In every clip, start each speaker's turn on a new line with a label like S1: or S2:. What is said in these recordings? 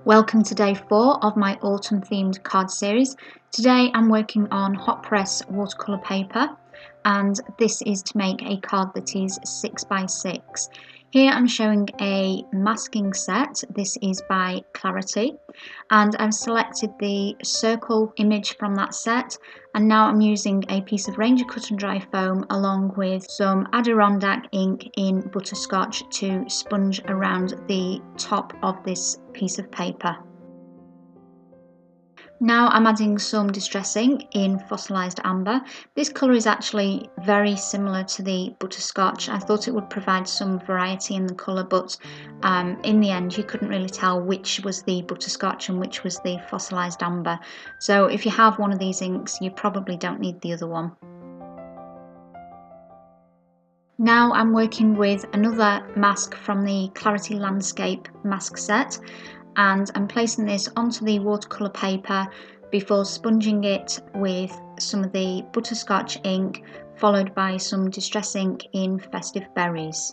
S1: Welcome to day 4 of my autumn themed card series. Today I'm working on hot press watercolour paper, and this is to make a card that is 6x6. Here I'm showing a masking set. This is by Clarity, and I've selected the circle image from that set, and now I'm using a piece of Ranger cut and dry foam along with some Adirondack ink in butterscotch to sponge around the top of this piece of paper. Now I'm adding some distress ink in fossilised amber. This colour is actually very similar to the butterscotch. I thought it would provide some variety in the colour, but in the end you couldn't really tell which was the butterscotch and which was the fossilised amber. So if you have one of these inks, you probably don't need the other one. Now I'm working with another mask from the Clarity Landscape mask set, and I'm placing this onto the watercolour paper before sponging it with some of the butterscotch ink, followed by some distress ink in Festive Berries.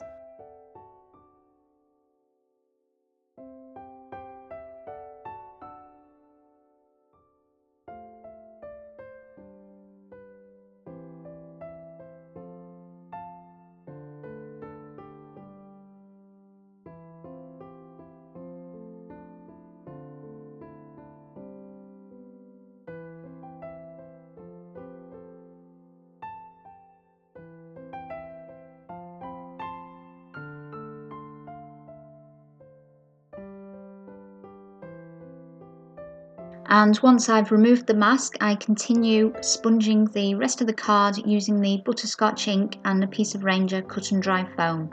S1: And once I've removed the mask, I continue sponging the rest of the card using the butterscotch ink and a piece of Ranger cut and dry foam.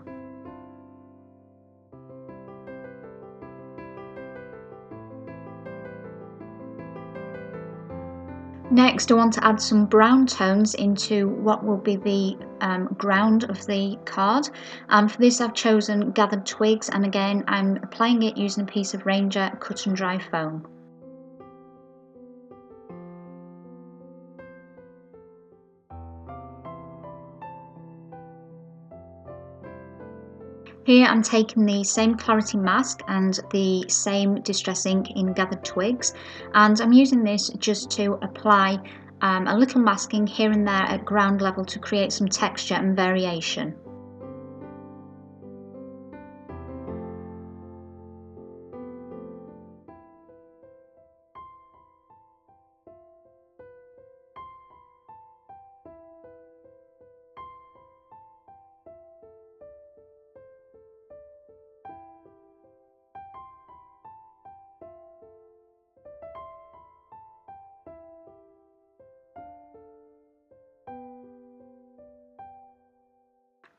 S1: Next, I want to add some brown tones into what will be the ground of the card. For this I've chosen gathered twigs, and again I'm applying it using a piece of Ranger cut and dry foam. Here I'm taking the same Clarity mask and the same distress ink in gathered twigs, and I'm using this just to apply a little masking here and there at ground level to create some texture and variation.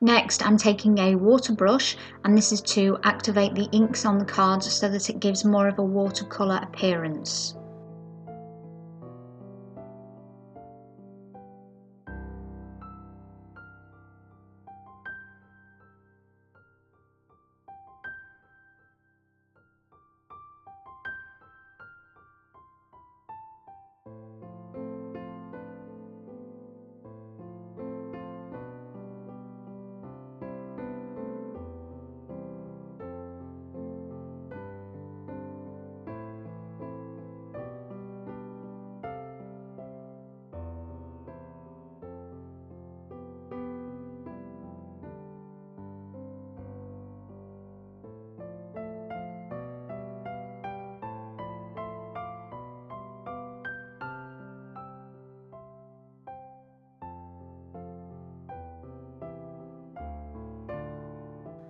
S1: Next, I'm taking a water brush, and this is to activate the inks on the card so that it gives more of a watercolour appearance.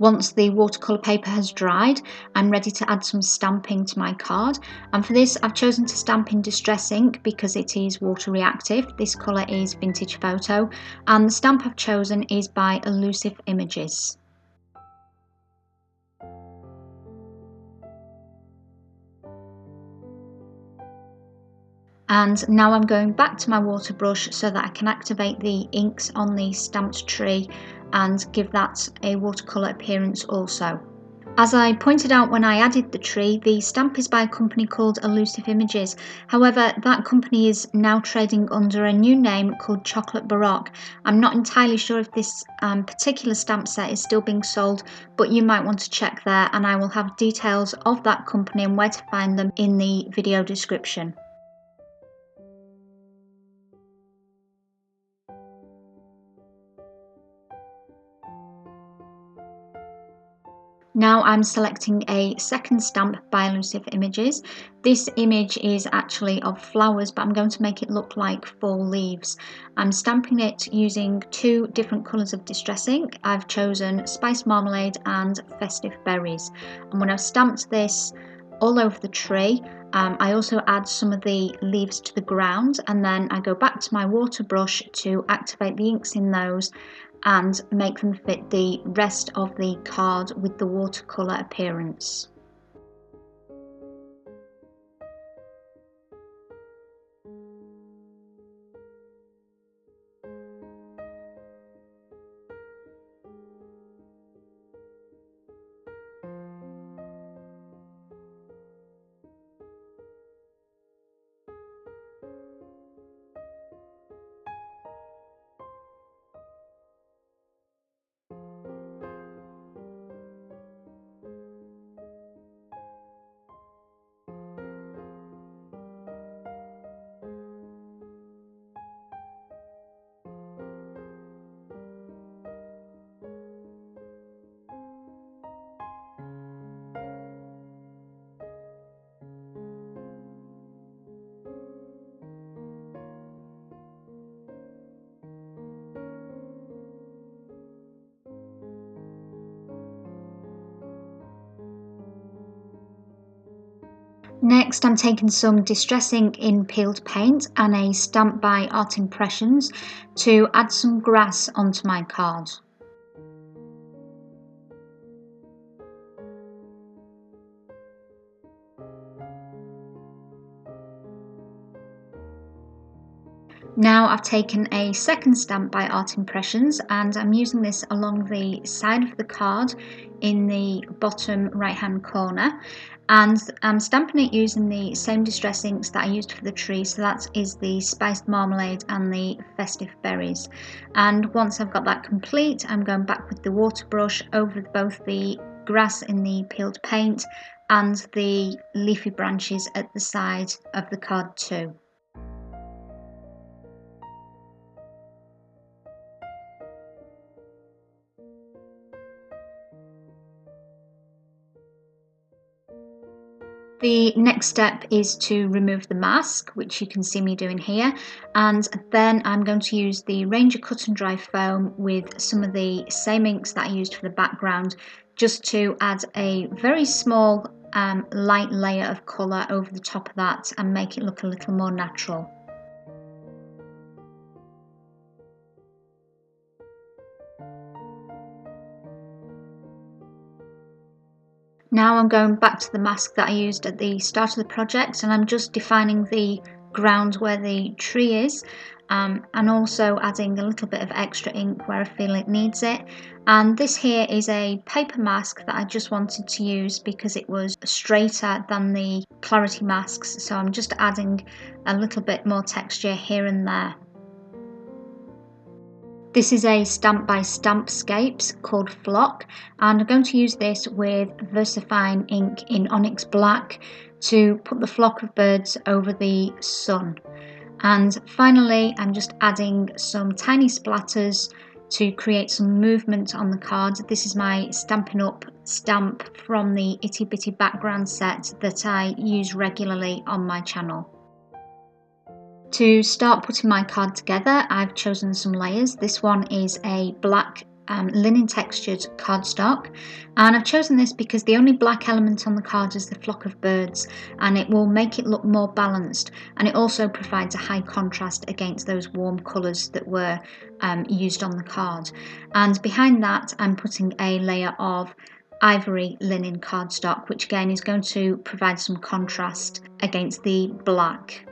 S1: Once the watercolour paper has dried, I'm ready to add some stamping to my card, and for this I've chosen to stamp in distress ink because it is water reactive. This colour is Vintage Photo, and the stamp I've chosen is by Elusive Images. And now I'm going back to my water brush so that I can activate the inks on the stamped tree and give that a watercolour appearance also. As I pointed out when I added the tree, the stamp is by a company called Elusive Images. However, that company is now trading under a new name called Chocolate Baroque. I'm not entirely sure if this particular stamp set is still being sold, but you might want to check there, and I will have details of that company and where to find them in the video description. Now I'm selecting a second stamp by Elusive Images. This image is actually of flowers, but I'm going to make it look like fall leaves. I'm stamping it using two different colours of distress ink. I've chosen Spiced Marmalade and Festive Berries. And when I've stamped this all over the tree, I also add some of the leaves to the ground, and then I go back to my water brush to activate the inks in those and make them fit the rest of the card with the watercolour appearance. Next, I'm taking some distress ink in peeled paint and a stamp by Art Impressions to add some grass onto my card. Now I've taken a second stamp by Art Impressions, and I'm using this along the side of the card in the bottom right hand corner, and I'm stamping it using the same distress inks that I used for the tree, so that is the Spiced Marmalade and the Festive Berries. And once I've got that complete, I'm going back with the water brush over both the grass in the peeled paint and the leafy branches at the side of the card too. The next step is to remove the mask, which you can see me doing here, and then I'm going to use the Ranger Cut and Dry foam with some of the same inks that I used for the background, just to add a very small light layer of colour over the top of that and make it look a little more natural. Now I'm going back to the mask that I used at the start of the project, and I'm just defining the ground where the tree is, and also adding a little bit of extra ink where I feel it needs it. And this here is a paper mask that I just wanted to use because it was straighter than the clarity masks, so I'm just adding a little bit more texture here and there. This is a stamp by Stampscapes called Flock, and I'm going to use this with VersaFine ink in Onyx Black to put the flock of birds over the sun. And finally, I'm just adding some tiny splatters to create some movement on the card. This is my Stampin Up stamp from the Itty Bitty background set that I use regularly on my channel. To start putting my card together, I've chosen some layers. This one is a black linen textured cardstock, and I've chosen this because the only black element on the card is the flock of birds, and it will make it look more balanced, and it also provides a high contrast against those warm colours that were used on the card. And behind that, I'm putting a layer of ivory linen cardstock, which again is going to provide some contrast against the black.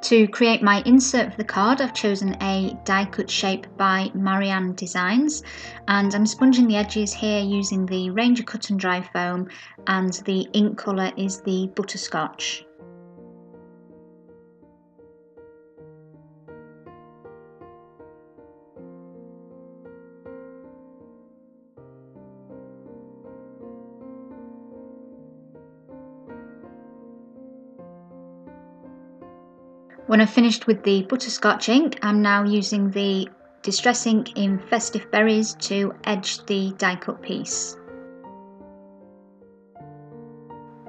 S1: To create my insert for the card, I've chosen a die cut shape by Marianne Designs, and I'm sponging the edges here using the Ranger Cut and Dry foam, and the ink colour is the Butterscotch. When I've finished with the butterscotch ink, I'm now using the distress ink in Festive Berries to edge the die cut piece.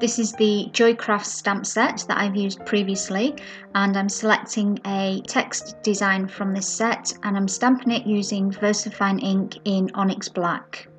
S1: This is the Joycraft stamp set that I've used previously, and I'm selecting a text design from this set and I'm stamping it using VersaFine ink in Onyx Black.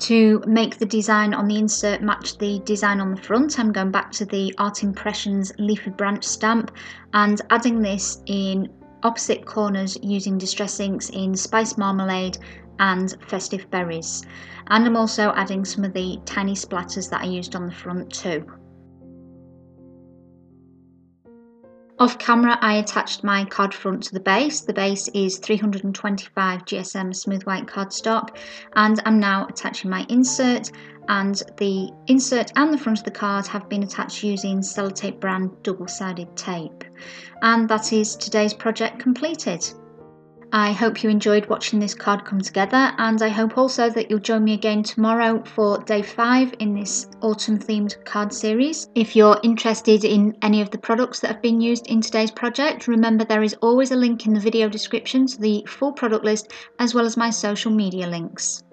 S1: To make the design on the insert match the design on the front, I'm going back to the Art Impressions Leafy Branch stamp and adding this in opposite corners using distress inks in Spice Marmalade and Festive Berries. And I'm also adding some of the tiny splatters that I used on the front too. Off camera, I attached my card front to the base. The base is 325 GSM smooth white cardstock, and I'm now attaching my insert, and the insert and the front of the card have been attached using Sellotape brand double-sided tape. And that is today's project completed. I hope you enjoyed watching this card come together, and I hope also that you'll join me again tomorrow for day 5 in this autumn themed card series. If you're interested in any of the products that have been used in today's project, remember there is always a link in the video description to the full product list as well as my social media links.